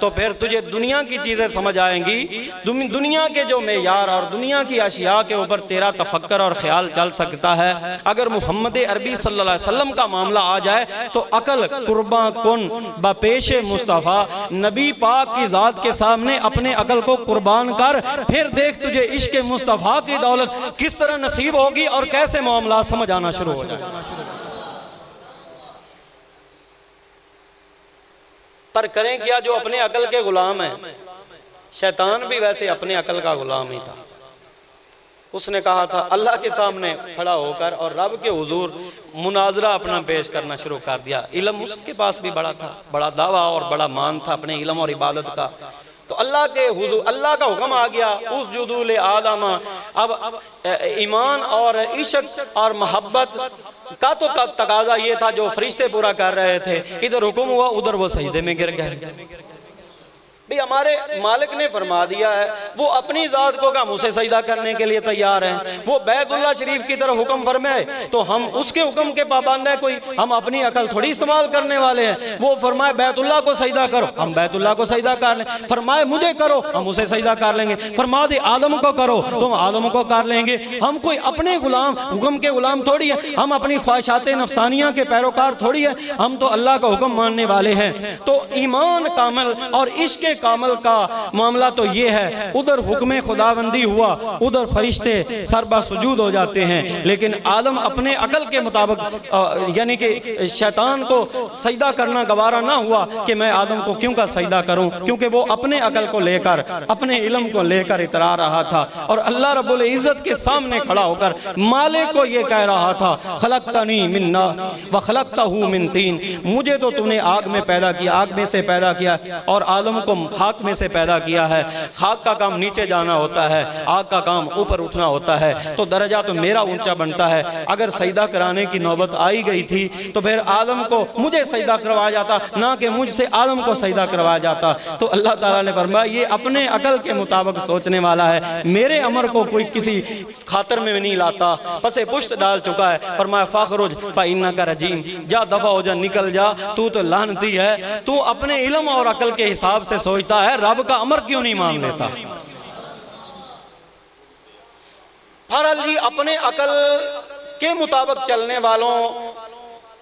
तो फिर तुझे दुनिया की चीज़ें समझ आएंगी, दुनिया के जो मेयार और दुनिया की अशिया के ऊपर तेरा तफक्कर और ख्याल चल सकता है। अगर मोहम्मद अरबी सल्लल्लाहु अलैहि वसल्लम का मामला आ जाए तो अकल कुर्बा कुन बपेश मुस्तफ़ा, नबी पाक की ज़ात के सामने अपने अकल को कुर्बान कर, फिर देख तुझे इश्क मुस्तफ़ा की दौलत किस तरह नसीब होगी और कैसे मामला समझ आना शुरू हो जाए। पर करें क्या जो अपने अकल के गुलाम हैं। शैतान भी वैसे अपने अकल का गुलाम ही था। उसने कहा था अल्लाह के सामने खड़ा होकर और रब के हुजूर मुनाजरा अपना पेश करना शुरू कर दिया। इल्म उसके पास भी बड़ा था, बड़ा दावा और बड़ा मान था अपने इल्म और इबादत का। तो अल्लाह के हुजूर अल्लाह का हुक्म आ गया उस जुदूल आदमा। अब ईमान और इश्क और मोहब्बत का तो तकाजा ये था जो फरिश्ते पूरा कर रहे थे। इधर हुक्म हुआ, उधर वो सजदे में गिर गए। भाई हमारे मालिक ने फरमा दिया है, वो अपनी ज़ात को हम उसे सजदा करने के लिए तैयार हैं। वो बैतुल्लाह शरीफ की तरफ हुक्म फरमाए तो हम उसके हुक्म के पाबंद हैं। कोई हम अपनी अकल थोड़ी इस्तेमाल करने वाले हैं। वो फरमाए बैतुल्लाह को सजदा करो, हम बैतुल्लाह को सजदा कर लें। फरमाए मुझे करो, हम उसे सजदा कर लेंगे। फरमा दे आदम को करो तो हम आदम को कर लेंगे। हम कोई अपने गुलाम हुक्म के गुलाम थोड़ी है, हम अपनी ख्वाहिशात नफसानिया के पैरोकार थोड़ी है। हम तो अल्लाह का हुक्म मानने वाले हैं। तो ईमान कामल और इश्क कामल का मामला तो ये है। उधर हुक्म खुदाबंदी हुआ, उधर फरिश्ते सरबा सुजूद हो जाते हैं। लेकिन आदम अपने अकल के मुताबिक यानी कि शैतान को सजदा करना गवारा ना हुआ कि मैं आदम को क्यों का सजदा करूं, क्योंकि वो अपने अकल को लेकर अपने इल्म को लेकर इतरा रहा था और अल्लाह रब्बुल इज्जत के सामने खड़ा होकर मालिक को ये कह रहा था खलक़तनी मिन नार व खलक़तहू मिन तीन, मुझे तो तूने आग में पैदा किया, आग में से पैदा किया और आदम को खाक में से पैदा किया है। खाक का काम नीचे जाना होता है, आग का काम ऊपर उठना होता है। तो दर्जा तो मेरा ऊंचा बनता है। अगर सजदा कराने की नौबत आई गई थी तो फिर आदम को मुझे सजदा करवाया जाता, ना कि मुझसे आदम को सजदा करवाया जाता। तो अल्लाह ताला ने फरमाया ये अपने अकल के मुताबिक सोचने वाला है, मेरे अमर को कोई किसी खातर में नहीं लाता, पसे पुश्त डाल चुका है। फरमाया फ़ाखरुज फ़इन्नका का रजीम, जा दफा हो जा, निकल जा, तू तो लानती है। तू अपने इल्म और अकल के हिसाब से सोचता है, रब का अमर क्यों नहीं मान लेता। फरल जी अपने अकल के मुताबिक चलने वालों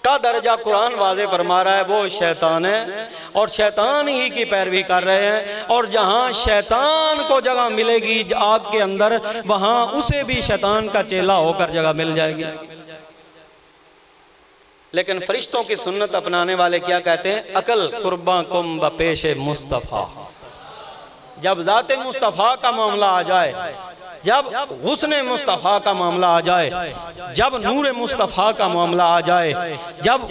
का दर्जा कुरान वाज़े फरमा रहा है वो शैतान है और शैतान ही की पैरवी कर रहे हैं। और जहां शैतान को जगह मिलेगी आग के अंदर, वहां उसे भी शैतान का चेला होकर जगह मिल जाएगी। लेकिन फरिश्तों की सुन्नत अपनाने वाले क्या कहते हैं, अकल कुर्बा कुम बपेश मुस्तफ़ा। जब ज़ाते मुस्तफ़ा का मामला आ जाए, जब हुस्ने मुस्तफ़ा का मामला आ जाए, जब नूर मुस्तफ़ा का मामला आ जाए, जब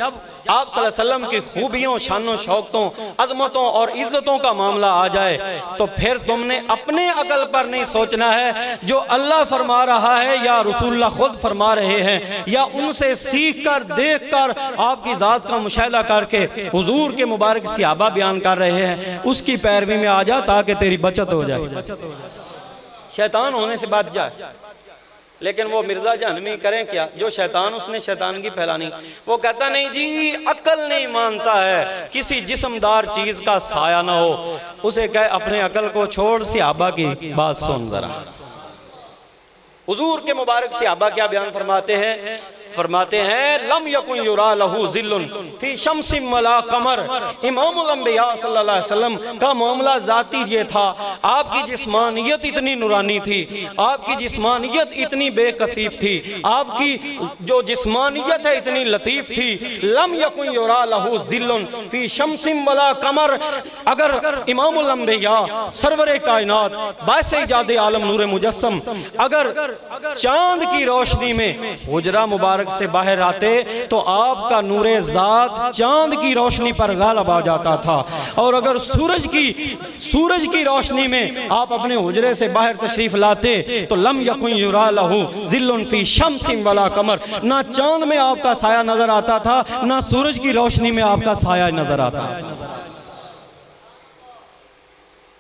आप सल्लल्लाहु अलैहि वसल्लम की खूबियों, शानों, शौकतों, अजमतों और इज्जतों का मामला आ जाए तो फिर तुमने अपने अकल पर नहीं सोचना है। जो अल्लाह फरमा रहा है या रसूलुल्लाह खुद फरमा रहे हैं या उनसे सीख कर, देख कर, आपकी ज़ात का मुशाहिदा करके हुजूर के मुबारक सहाबा बयान कर रहे हैं, उसकी पैरवी में आ जा ताकि तेरी बचत हो जाए, शैतान होने से बच जाए। लेकिन वो मिर्जा जहनवी करें क्या, जो शैतान उसने शैतानगी फैलानी। वो कहता नहीं जी अकल नहीं मानता है किसी जिस्मदार चीज का साया ना हो, उसे कहे अपने अकल को छोड़, सहाबा की बात सुन जरा। हुजूर के मुबारक सहाबा क्या बयान फरमाते हैं, फरमाते हैं लम यकुन युरा लहू जिल्लुन फी शम्सिम वला कमर। इमामुल अंबिया सल्लल्लाहु अलैहि वसल्लम का मामला जाती ये था, आपकी जिस्मानियत इतनी नूरानी थी, आपकी जिस्मानियत इतनी बेकसीफ थी, आपकी जो जिस्मानियत है इतनी लतीफ थी। लम यकुन युरा लहू जिल्लुन फी शम्सिम वला कमर। अगर इमामुल अंबिया सरवरे कायनात बाइसे इजादे आलम नूर मुजस्सम अगर चांद की रोशनी में हुजरा मुबारक से बाहर आते तो आपका नूरे ज़ात चांद की रोशनी पर गालिब आ जाता था। और अगर सूरज की रोशनी में आप अपने हुजरे से बाहर तशरीफ लाते तो लम यकुन युरा लहू जिल्लुन फी शम्सिन वला कमर। ना चांद में आपका साया नजर आता था, ना सूरज की रोशनी में आपका साया नजर आता था।